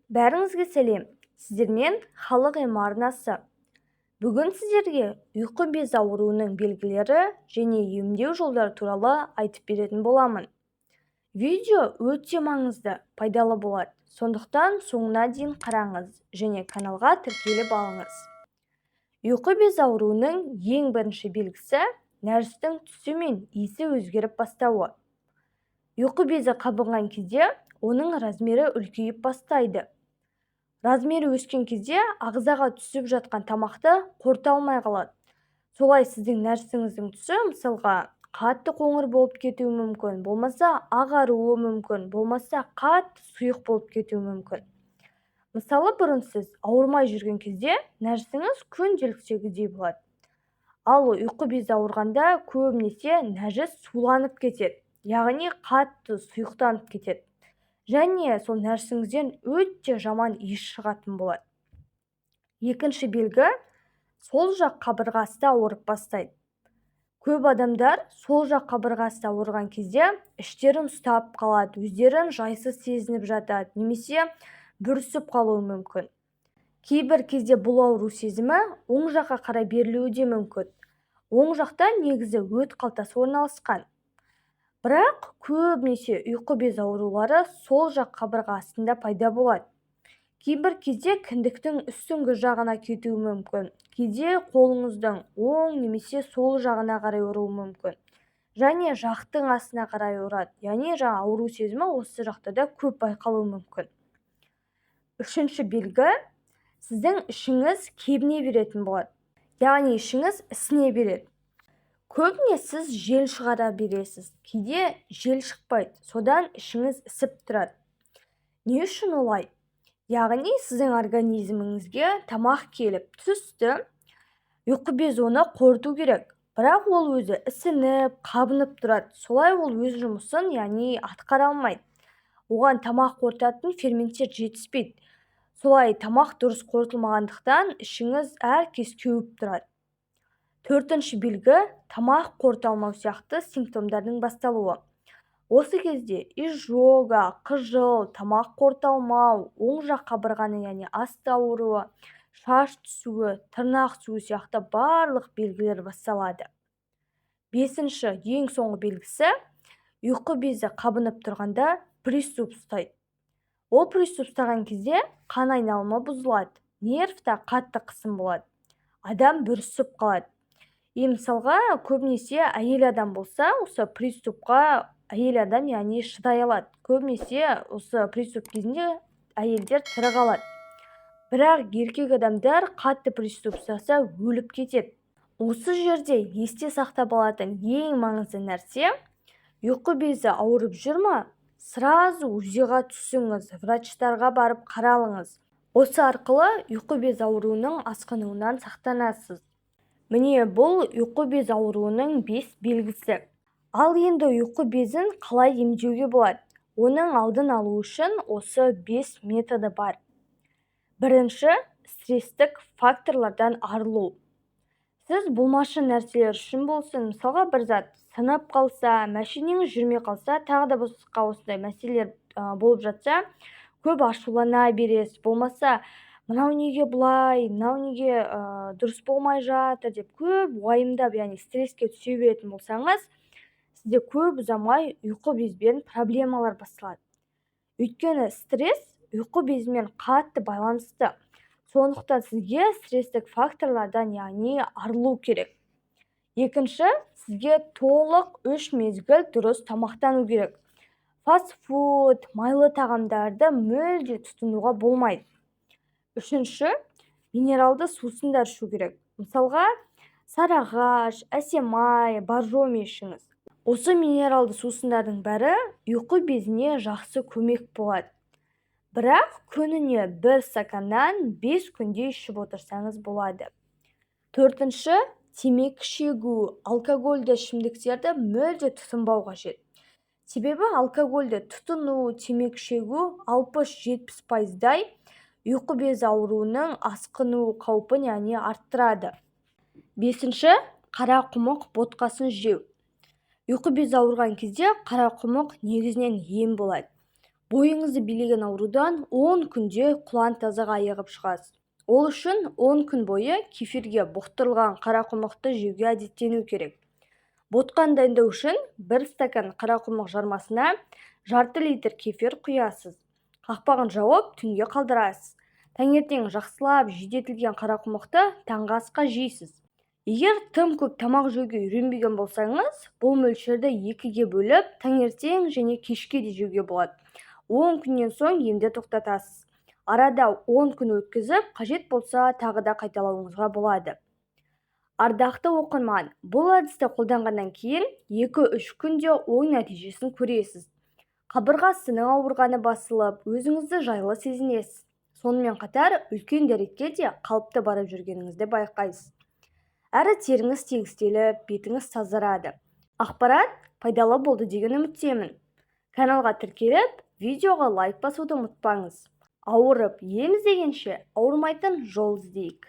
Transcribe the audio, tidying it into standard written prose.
Бәріңізге сәлем. Сіздермен халық емі арнасы. Бүгін сіздерге ұйқы безі ауруының белгілері және емдеу жолдары туралы айтып беретін боламын. Видео өте маңызды, пайдалы болады. Сондықтан соңына дейін қараңыз және каналға тіркеліп алыңыз. Ұйқы безі ауруының ең бірінші белгісі нәрестің түсі мен иісі өзгеріп бастауы. Ұйқы безі қабынған кезде оның размері үлкейіп бастайды. Размері өскен кезде ағзаға түсіп жатқан тамақты қорыта алмай қалады. Солай сіздің нәрестіңіздің түсі мысалға қатты қоңыр болып кетуі мүмкін, болмаса ағаруы мүмкін, болмаса қатты сұйық болып кетуі мүмкін. Мысалы, бұрын сіз ауырмай жүрген кезде нәрестіңіз күнделіктегідей болады. Ал ұйқы безі ауырғанда көбінесе нәжіс суланып кетеді, яғни қатты сұйықтанып кетеді. Және сол нәрестіңізден өте жаман иіс шығатын болады. Екінші белгі сол жақ қабырғасы ауырып бастайды. Көп адамдар сол жақ қабырғасы ауырған кезде іштерін ұстап қалады, өздерін жайсыз сезініп жатады, немесе бүрісіп қалуы мүмкін. Кейбір кезде бұл ауру сезімі оң жаққа қарай берілуі де мүмкін. Оң жақта негізі өт қалтасы орналасқан. Бірақ көбінесе ұйқы безі аурулары сол жақ қабырға астында пайда болады. Кейбір кезде кіндіктің үстіңгі жағына кетуі мүмкін. Кейде қолыңыздың оң немесе сол жағына қарай ұруы мүмкін. Және жақтың астына қарай ұрады. Яғни ауру сезімі осы жақта да көп байқалуы мүмкін. Үшінші белгі, сіздің ішіңіз кебіне беретін болады. Яғни ішіңіз ісіне береді. Көбіне сіз жел шығара бересіз, кейде жел шықпайды, содан ішіңіз ісіп тұрады. Не үшін олай? Яғни сіздің организміңізге тамақ келіп түсті, ұйқы безі оны қорыту керек. Бірақ ол өзі ісініп, қабынып тұрады. Солай ол өз жұмысын, яғни атқара алмайды. Оған тамақ қорытатын ферменттер жетіспейді. Солай тамақ дұрыс қорытылмағандықтан ішіңіз әркез кеуіп тұрады. Төртінші белгі тамақ қорыта алмау сияқты симптомдардың басталуы. Осы кезде изжога, қыжыл, тамақ қорыта алмау, оң жақ қабырғаның яғни асты ауруы, шаш түсуі, тырнақ түсуі сияқты барлық белгілер басталады. Бесінші, ең соңғы белгісі ұйқы безі қабынып тұрғанда приступ ұстайды. Ол приступ ұстаған кезде қан айналымы бұзылады, нервта қатты қысым болады, адам бүрісіп қалады. Мысалға, көбінесе әйел адам болса, осы приступқа әйел адам яғни шыдай алады. Көбінесе осы приступ кезінде әйелдер тірі қалады. Бірақ еркек адамдар қатты приступ ұстаса өліп кетеді. Осы жерде есте сақтап алатын ең маңызды нәрсе, ұйқы безі ауырып жүр ма? Сразу УЗИға түсіңіз, врачтарға барып қаралыңыз. Осы арқылы ұйқы безі ауруының асқынуынан сақтанасыз. Міне бұл ұйқы безі ауруының 5 белгісі. Ал енді ұйқы безін қалай емдеуге болады? Оның алдын алу үшін осы 5 методы бар. Бірінші, стресстік факторлардан арылу. Сіз болмашы нәрселер үшін болсын, мысалға бір зат сынып қалса, машинеңіз жүрмей қалса, тағы да басқа осындай мәселелер болып жатса, көп ашулана бересіз, болмаса мынау неге бұлай, мынау неге дұрыс болмай жатыр деп көп уайымдап, яғни стресске түсе беретін болсаңыз, сізде көп ұзамай ұйқы безбен проблемалар басталады. Өйткені стресс ұйқы безімен қатты байланысты. Сондықтан сізге стресстік факторлардан, яғни арылу керек. Екінші, сізге толық 3 мезгіл дұрыс тамақтану керек. Фастфуд, майлы тағамдарды мүлде тұтынуға болмайды. Үшінші, минералды сусындар ішу керек. Мысалға, сарыағаш, әсемай, боржоми ішіңіз. Осы минералды сусындардың бәрі ұйқы безіне жақсы көмек болады. Бірақ күніне 1 стаканнан 5 күнде ішіп отырсаңыз болады. Төртінші, темекі шегу, алкогольді ішімдіктерді мүлде тұтынбау қажет. Себебі алкогольді тұтыну, темекі шегу 60-70%-дай ұйқы безі ауруының асқыну қаупін яғни арттырады. Бесінші, қара құмық ботқасын жеу. Ұйқы безі ауырған кезде қара құмық негізінен ем болады. Бойыңызды билеген аурудан 10 күнде құлан тазаға айығып шығасыз. Ол үшін 10 күн бойы кефирге бұқтырылған қарақұмықты жеуге әдеттену керек. Ботқан дайындау үшін 1 стакан қарақұмық жармасына жарты литр кефир құясыз. Қақпағын жауып, түнге қалдырасыз. Таңертең жақсылап жүйдетілген қарақұмықты таңғы асқа жейсіз. Егер тым көп тамақ жеуге үйренбеген болсаңыз, бұл мөлшерді 2-ге бөліп, таңертең және кешке де жеуге болады. 10 күннен соң емді тоқтатасыз. Арада 10 күн өткізіп, қажет болса тағы да қайталауыңызға болады. Ардақты оқырман, бұл әдісті қолданғаннан кейін 2-3 күнде оң нәтижесін көресіз. Қабырға сының ауырғаны басылып, өзіңізді жайлы сезінесіз. Сонымен қатар, үлкен дәретке де қалыпты барып жүргеніңізді байқайсыз. Әрі теріңіз тегістеліп, бетіңіз тазарады. Ақпарат пайдалы болды деген үміттемін. Каналға тіркеліп, видеоға лайк басуды ұмытпаңыз. Ауырып ем іздегенше ауырмайтын жол іздейік.